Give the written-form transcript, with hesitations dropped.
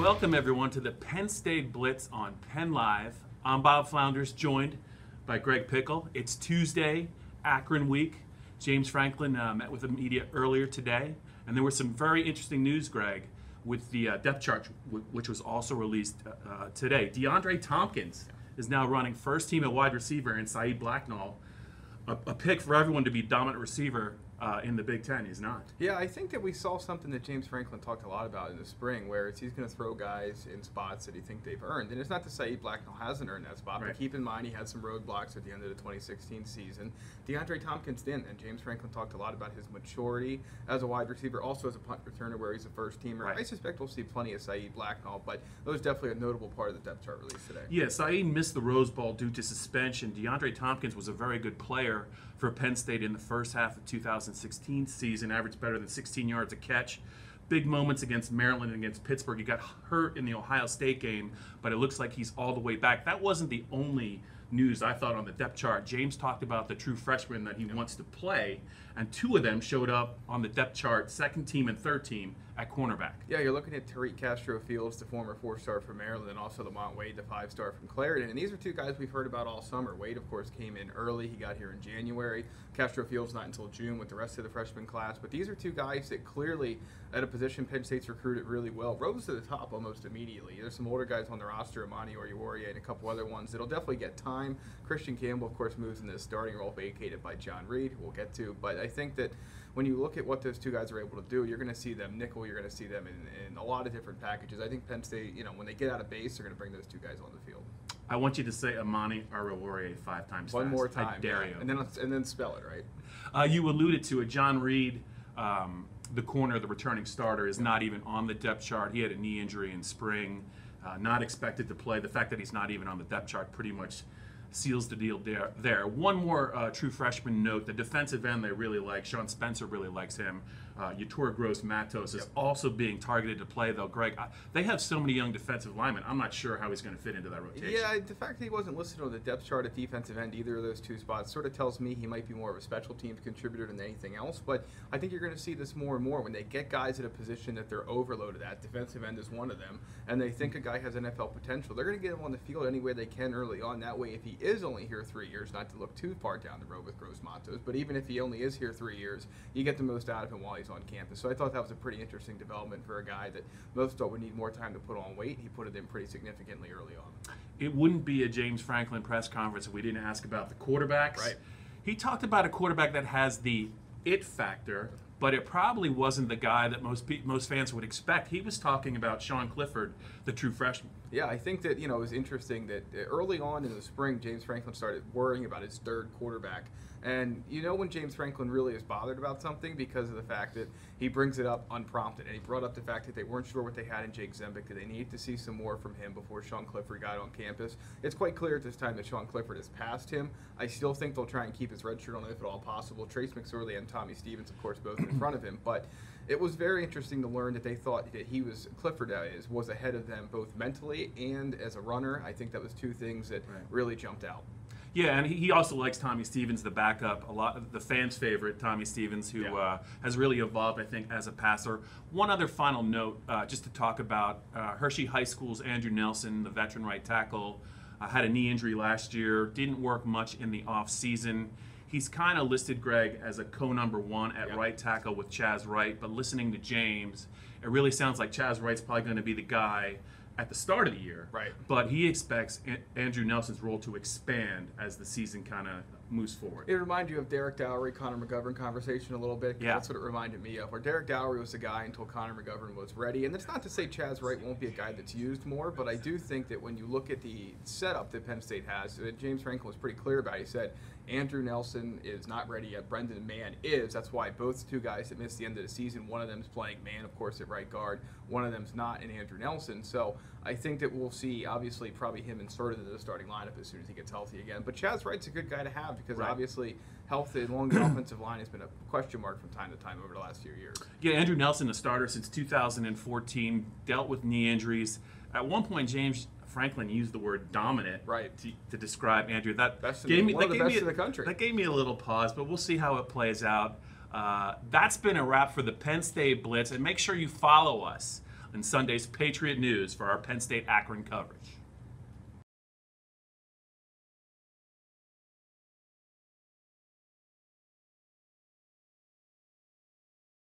Welcome everyone to the Penn State Blitz on Penn Live. I'm Bob Flounders, joined by Greg Pickel. It's Tuesday, Akron week. James Franklin met with the media earlier today, and there was some very interesting news, Greg, with the depth chart, which was also released today. DeAndre Tompkins is now running first team at wide receiver, and Saeed Blacknall, a pick for everyone to be dominant receiver in the Big Ten, is not. Yeah, I think that we saw something that James Franklin talked a lot about in the spring, where he's going to throw guys in spots that he think they've earned. And it's not to say Blacknall hasn't earned that spot, right. But keep in mind he had some roadblocks at the end of the 2016 season. DeAndre Tompkins didn't, and James Franklin talked a lot about his maturity as a wide receiver, also as a punt returner where he's a first-teamer. Right. I suspect we'll see plenty of Saeed Blacknall, but that was definitely a notable part of the depth chart release today. Yeah, Saeed missed the Rose Bowl due to suspension. DeAndre Tompkins was a very good player for Penn State in the first half of 2016 season, averaged better than 16 yards a catch. Big moments against Maryland and against Pittsburgh. He got hurt in the Ohio State game, but it looks like he's all the way back. That wasn't the only news I thought on the depth chart. James talked about the true freshmen that he wants to play, and two of them showed up on the depth chart, second team and third team at cornerback. Yeah, you're looking at Tariq Castro-Fields, the former 4-star from Maryland, and also Lamont Wade, the 5-star from Clarendon. And these are two guys we've heard about all summer. Wade, of course, came in early. He got here in January. Castro-Fields not until June with the rest of the freshman class. But these are two guys that clearly, at a position Penn State's recruited really well, rose to the top almost immediately. There's some older guys on the roster, Amani Oruwariye and a couple other ones that'll definitely get time. Christian Campbell, of course, moves in the starting role vacated by John Reed, who we'll get to. But I think that when you look at what those two guys are able to do, you're going to see them nickel, you're going to see them in a lot of different packages. I think Penn State, when they get out of base, they're going to bring those two guys on the field. I want you to say Amani Oruwariye 5 times One fast. more time. I dare you. And then spell it, right? You alluded to it. John Reed, the corner, the returning starter, is not even on the depth chart. He had a knee injury in spring, not expected to play. The fact that he's not even on the depth chart pretty much seals the deal there. One more true freshman note: the defensive end they really like, Sean Spencer really likes him. Yator Gross-Matos is also being targeted to play, though. Greg, they have so many young defensive linemen. I'm not sure how he's going to fit into that rotation. Yeah, the fact that he wasn't listed on the depth chart at defensive end, either of those two spots, sort of tells me he might be more of a special teams contributor than anything else. But I think you're going to see this more and more when they get guys at a position that they're overloaded at. Defensive end is one of them, and they think a guy has NFL potential. They're going to get him on the field any way they can early on. That way, if he is only here 3 years, not to look too far down the road with Gross-Matos, but even if he only is here 3 years, you get the most out of him while he's on campus. So I thought that was a pretty interesting development for a guy that most thought would need more time to put on weight. He put it in pretty significantly early on. It wouldn't be a James Franklin press conference if we didn't ask about the quarterbacks. Right. He talked about a quarterback that has the it factor, but it probably wasn't the guy that most fans would expect. He was talking about Sean Clifford, the true freshman. Yeah, I think that, it was interesting that early on in the spring, James Franklin started worrying about his third quarterback. And when James Franklin really is bothered about something because of the fact that he brings it up unprompted. And he brought up the fact that they weren't sure what they had in Jake Zembic, that they needed to see some more from him before Sean Clifford got on campus. It's quite clear at this time that Sean Clifford has passed him. I still think they'll try and keep his red shirt on if at all possible. Trace McSorley and Tommy Stevens, of course, both in front of him. But it was very interesting to learn that they thought that Clifford was ahead of them both mentally and as a runner. I think that was two things that really jumped out. Yeah, and he also likes Tommy Stevens, the backup, a lot of the fans' favorite, Tommy Stevens, who has really evolved, I think, as a passer. One other final note, just to talk about Hershey High School's Andrew Nelson, the veteran right tackle, had a knee injury last year, didn't work much in the off season. He's kind of listed, Greg, as a co-number 1 at right tackle with Chaz Wright, but listening to James, it really sounds like Chaz Wright's probably going to be the guy at the start of the year. Right. But he expects Andrew Nelson's role to expand as the season kind of moves forward. It reminded you of Derek Dowry, Connor McGovern conversation a little bit. Yeah. That's what it reminded me of. Where Derek Dowry was the guy until Connor McGovern was ready. And that's not to say Chaz Wright won't be a guy that's used more, but I do think that when you look at the setup that Penn State has, James Franklin was pretty clear about it. He said, Andrew Nelson is not ready yet. Brendan Mann is. That's why both two guys that missed the end of the season, one of them is playing Mann, of course, at right guard. One of them's not in Andrew Nelson. So I think that we'll see, obviously, probably him inserted into the starting lineup as soon as he gets healthy again. But Chaz Wright's a good guy to have because obviously health along the offensive line has been a question mark from time to time over the last few years. Yeah, Andrew Nelson, a starter since 2014, dealt with knee injuries. At one point, James Franklin used the word dominant to describe Andrew. That gave me one of the best in the country. That gave me a little pause, but we'll see how it plays out. That's been a wrap for the Penn State Blitz, and make sure you follow us and Sunday's Patriot News for our Penn State Akron coverage.